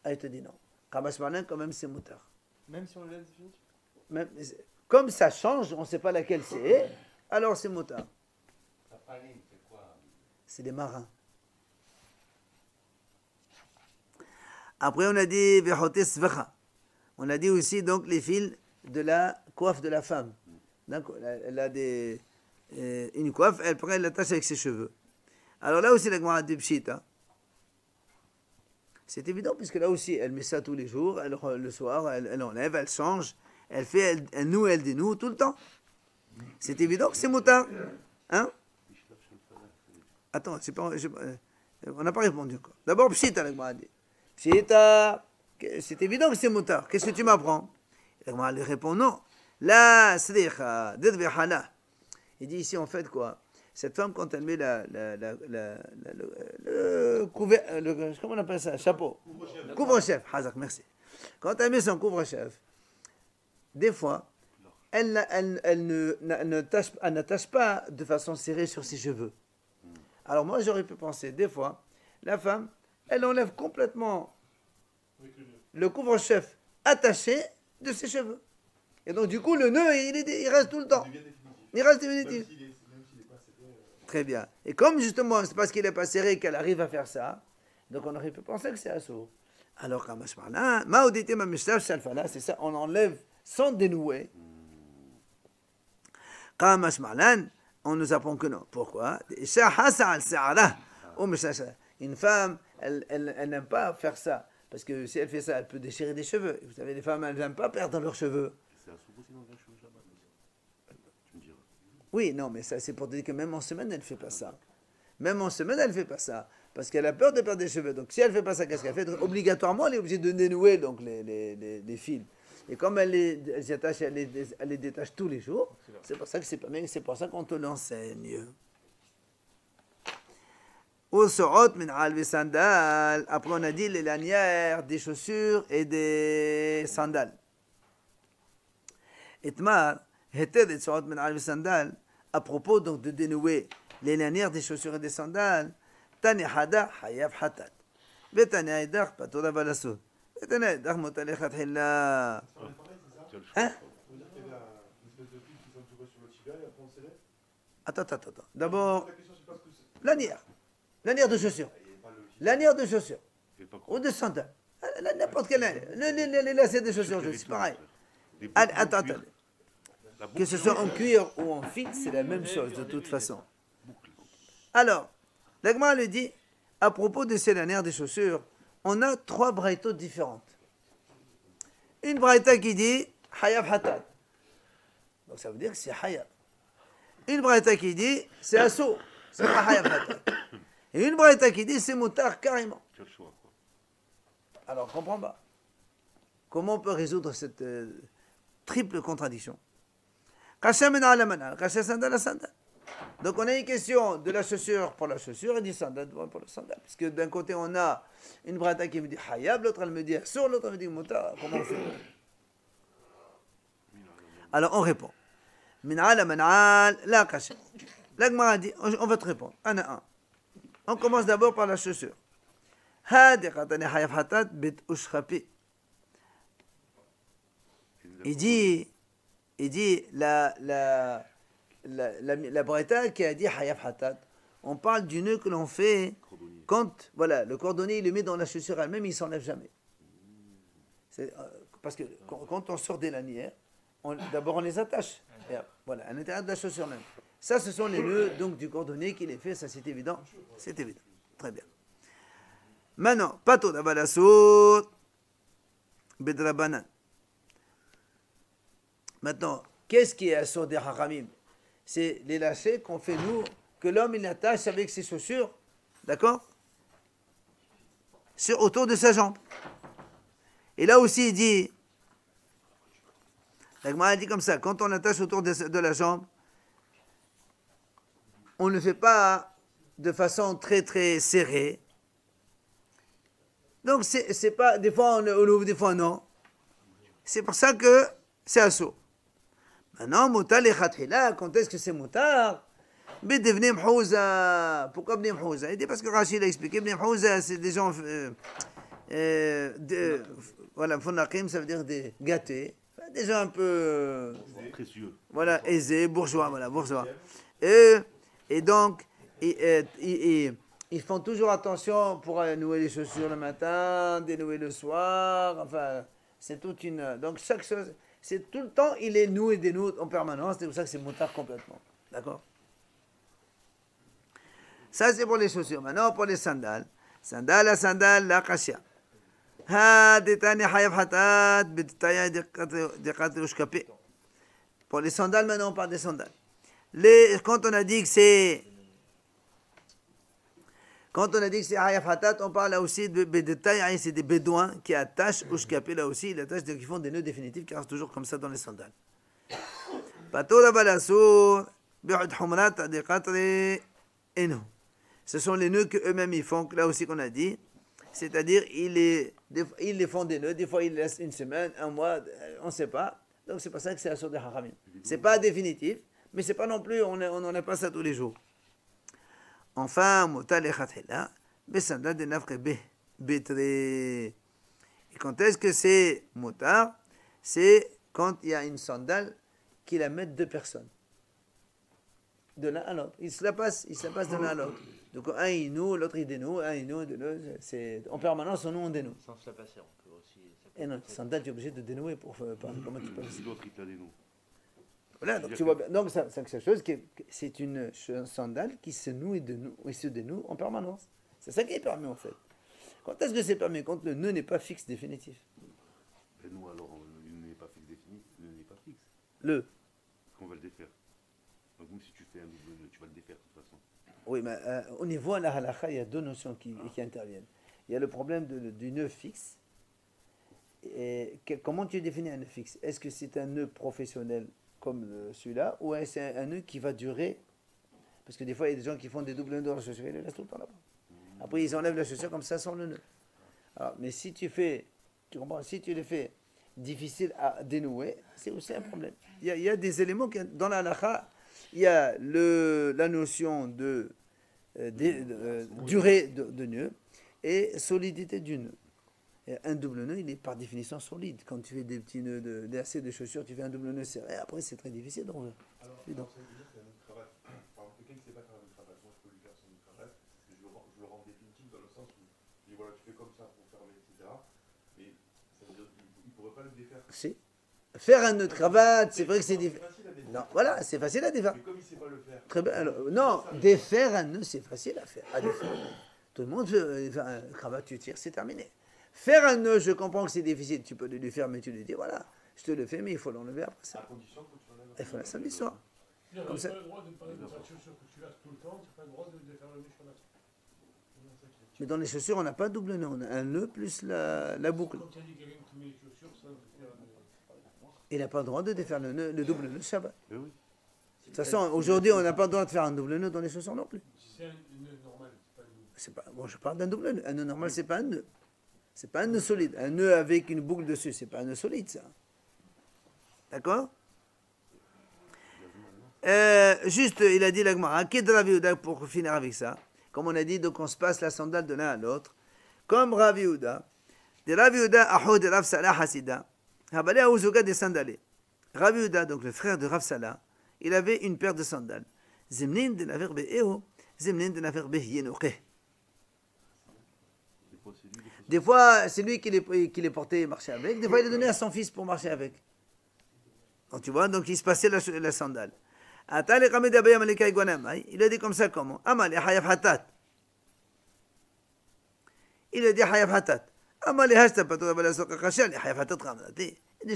Elle te dit non. Kamashmalan, quand même, c'est moutard. Même si on le laisse définitif? Comme ça change, on ne sait pas laquelle c'est, alors c'est moutard. La paline, c'est quoi? C'est des marins. Après, on a dit on a dit aussi donc les fils de la coiffe de la femme. Donc, elle a une coiffe, elle prend, elle l'attache avec ses cheveux. Alors là aussi, la Gemara dit Pshita. C'est évident, puisque là aussi, elle met ça tous les jours, le soir, elle enlève, elle change, elle noue, elle dénoue tout le temps. C'est évident que c'est moutard. Hein? Attends, on n'a pas répondu encore. D'abord, Pshita, la Gemara dit. C'est évident que c'est moutard. Qu'est-ce que tu m'apprends? Il lui répond non. La sricha, dirbihala. Il dit ici en fait quoi? Cette femme, quand elle met comment on appelle ça? Chapeau. Couvre-chef. Hazak, merci. Quand elle met son couvre-chef, des fois, elle n'attache pas de façon serrée sur ses cheveux. Alors moi, j'aurais pu penser, des fois, la femme, elle enlève complètement le couvre-chef attaché de ses cheveux. Et donc, du coup, le nœud, il reste tout le temps. Il reste définitif. Très bien. Et comme justement, c'est parce qu'il n'est pas serré qu'elle arrive à faire ça, donc on aurait pu penser que c'est assourd. Alors, c'est ça, on enlève sans dénouer. On nous apprend que non. Pourquoi? Une femme, elle n'aime pas faire ça. Parce que si elle fait ça, elle peut déchirer des cheveux. Vous savez, les femmes, elles n'aiment pas perdre leurs cheveux. C'est un souci dans un cheveu Shabbat. Tu me diras. Oui, non, mais ça, c'est pour te dire que même en semaine, elle ne fait pas ça. Même en semaine, elle ne fait pas ça. Parce qu'elle a peur de perdre des cheveux. Donc, si elle ne fait pas ça, qu'est-ce qu'elle fait? Donc, obligatoirement, elle est obligée de dénouer donc, les fils. Et comme elle les détache tous les jours, c'est pour ça que c'est pas bien. C'est pour ça qu'on te l'enseigne. Usu'ot min al sandal. Après, on a dit les lanières des chaussures et des sandales. Itmar, heted et su'ot min al sandal. À propos donc de dénouer les lanières des chaussures et des sandales. Tani hada hayaf hatat. Betani haidach patur avalasut. Betani haidach motalechat hilla. Hein? Ça veut dire qu'il y avait une espèce de fil qui s'entourait sur le tibia et après on s'élève. Attends. D'abord, La question, c'est pas ce que c'est. lanière. Lanière de chaussures. Il n'y a pas le fil. Lanière de chaussures. Je vais pas Ou croire. de sandales. N'importe quelle lanière. Les lacets de chaussures, c'est pareil. Allez, attends. Que ce soit en cuir ou en fil, c'est la même chose de toute façon. Alors, l'Agma lui dit, à propos de ces lanières des chaussures, on a 3 braïtos différentes. Une braïta qui dit Hayab Hatat. Donc ça veut dire que c'est Hayab. Une braïta qui dit c'est Asso. C'est pas Hayab Hatat. Et une braïta qui dit c'est Moutar carrément. Tu as le choix, quoi. Alors on ne comprend pas. Comment on peut résoudre cette triple contradiction? Kasha min ala manal, kasha sandal à sandal. Donc on a une question de la chaussure pour la chaussure et du sandal pour le sandal. Parce que d'un côté on a une braïta qui me dit Hayab, l'autre elle me dit Asso, l'autre elle me dit Moutar. Comment on fait? Alors on répond. Min ala manal, la kasha. L'Agma dit, on va te répondre. Un à un. On commence d'abord par la chaussure. Hadi qatani hayaf hatat bit ushkhapi. Il dit la braïta qui a dit hayaf hatat, on parle du nœud que l'on fait Cordonnier. quand, voilà, le cordonnier il le met dans la chaussure elle-même, il ne s'enlève jamais. Parce que quand on sort des lanières, d'abord on les attache. Et, voilà, à l'intérieur de la chaussure même. Ça, ce sont les nœuds donc, du cordonnier qui les fait, ça c'est évident. C'est évident. Très bien. Maintenant, pato d'avalasut, bedrabanan. Maintenant, qu'est-ce qui est assur des haramim? C'est les lacets qu'on fait nous, que l'homme il attache avec ses chaussures, d'accord? Autour de sa jambe. Et là aussi il dit, la Gemara dit comme ça, quand on attache autour de la jambe, on ne le fait pas de façon très très serrée. Donc c'est pas, des fois on ouvre, des fois non. C'est pour ça que c'est assaut. Maintenant, moutar les khatila, quand est-ce que c'est moutar? Bidevni mhouza. Pourquoi bni mhouza? Il dit parce que Rachid a expliqué, bni mhouza, c'est des gens, voilà, fonaqim, ça veut dire des gâtés, des gens un peu, Précieux. voilà, aisés, bourgeois, voilà, bourgeois. Et donc, ils font toujours attention pour nouer les chaussures le matin, dénouer le soir, enfin, c'est toute une... Donc, chaque chose, c'est tout le temps, il est noué et dénoué en permanence, c'est pour ça que c'est moutard complètement. D'accord? Ça, c'est pour les chaussures. Maintenant, pour les sandales. Sandales à sandales, la kasha. Pour les sandales, maintenant, on parle des sandales. Quand on a dit que c'est hayaf hatat, on parle là aussi de bédetaï, c'est des bédouins qui attachent ushkapé là aussi, ils attachent, qui font des nœuds définitifs qui restent toujours comme ça dans les sandales. Ce sont les nœuds qu'eux-mêmes ils font, là aussi qu'on a dit. C'est-à-dire, ils les font des nœuds, des fois ils laissent une semaine, un mois, on ne sait pas. Donc c'est pour ça que c'est assur des haramim. C'est pas définitif, mais c'est pas non plus, on n'en a pas ça tous les jours. Enfin, moutar les khatila, besandal de nafre betre. Et quand est-ce que c'est moutar? C'est quand il y a une sandale qui la mettent 2 personnes. De l'un à l'autre. Ils se la passent de l'un à l'autre. Donc un il noue, l'autre il dénoue, un il noue, c'est en permanence on noue, on dénoue. Sans se la passer, on peut aussi. Et non, sandale, tu es obligé de dénouer pour comment tu peux. Si l'autre, il te la dénoue. Voilà, donc tu vois bien. Donc c'est quelque chose c'est une sandale qui se noue et se dénoue en permanence. C'est ça qui est permis en fait. Quand est-ce que c'est permis? Quand le nœud n'est pas fixe définitif. Et nous, alors, le nœud n'est pas fixe défini, le nœud n'est pas fixe. On va le défaire. Donc, même si tu fais un double nœud, tu vas le défaire de toute façon. Oui, mais au niveau de la halakha, il y a 2 notions qui interviennent. Il y a le problème du nœud fixe. Et comment tu définis un nœud fixe? Est-ce que c'est un nœud professionnel comme celui-là, ou est-ce un nœud qui va durer? Parce que des fois, il y a des gens qui font des doubles nœuds dans la chaussure, ils les laissent tout le temps là-bas. Après, ils enlèvent la chaussure comme ça sans le nœud. Alors, mais si tu fais, tu comprends, si tu les fais difficiles à dénouer, c'est aussi un problème. Il y a des éléments dans la halakha, il y a la notion de durée de nœud et solidité du nœud. Et un double nœud, il est par définition solide. Quand tu fais des petits nœuds assez de chaussures, tu fais un double nœud serré, après c'est très difficile d'enlever. Alors, ça veut dire qu'il y a une cravate. Par exemple, quelqu'un qui ne sait pas faire une cravate, moi je peux lui faire son cravate, je le rends définitif dans le sens où je dis voilà, tu fais comme ça pour fermer, etc. Mais ça veut dire qu'il ne pourrait pas le défaire. Si. Faire un nœud de cravate, c'est vrai que c'est difficile. Non, voilà, c'est facile à défaire. Mais comme il ne sait pas le faire. Très bien. Alors, non, défaire un nœud, c'est facile à faire. À défaire. Tout le monde veut faire un cravate, tu tires, c'est terminé. Faire un nœud, je comprends que c'est difficile. Tu peux le faire, mais tu lui dis voilà, je te le fais, mais il faut l'enlever après ça. À condition que tu enlèves. Il faut la samedi soir. Tu n'as Comme pas ça. le droit de parler de ta chaussure que tu as tout le temps, tu n'as pas le droit de faire le Shabbat. Mais dans les chaussures, on n'a pas de double nœud, on a un nœud plus la boucle. Quand tu as dit quelqu'un qui met les chaussures, ça veut faire Il n'a pas le droit de défaire le double nœud Shabbat. Eh oui. De toute façon, aujourd'hui, on n'a pas le droit de faire un double nœud dans les chaussures non plus. Si c'est un nœud normal, c'est pas le nœud. C'est pas, bon, je parle d'un double nœud. Un nœud normal, c'est pas un nœud. C'est pas un nœud solide. Un nœud avec une boucle dessus, c'est pas un nœud solide, ça. D'accord? Juste, il a dit la Gemara, Ked Rav Yehuda, pour finir avec ça. Comme on a dit, donc on se passe la sandale de l'un à l'autre. Comme Rav Yehuda, de Rav Yehuda, Aho de Rav Salah Hasida, Habale Aouzuga des sandales. Rav Yehuda, donc le frère de Rav Salah, il avait une paire de sandales. Zemnin de la verbe Eho, Zemnin de la verbe Yenoche. Des fois, c'est lui qui les portait et marchait avec. Des fois, il les donnait à son fils pour marcher avec. Donc, tu vois, donc il se passait la sandale. Il a dit comme ça, comment? Il a dit Hayaf Hatat. Il dit,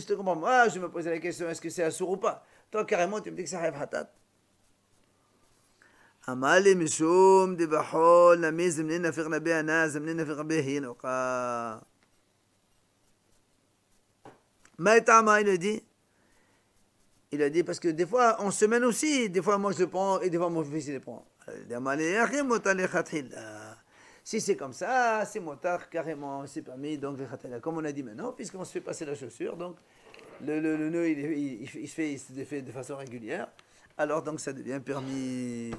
je te comprends. Moi, je me posais la question, est-ce que c'est assour ou pas? Toi, carrément, tu me dis que c'est Hayaf Hatat. Amale Mishum de Bahol, la mise de Mnina Firnabéana, Zemnina Firnabéhin, Oka. Maïtama, il a dit parce que des fois, on se mène aussi, des fois moi je le prends et des fois mon fils il le prend. Si c'est comme ça, c'est motard carrément, c'est permis, donc comme on a dit maintenant, puisqu'on se fait passer la chaussure, donc le nœud il se défait de façon régulière, alors donc ça devient permis.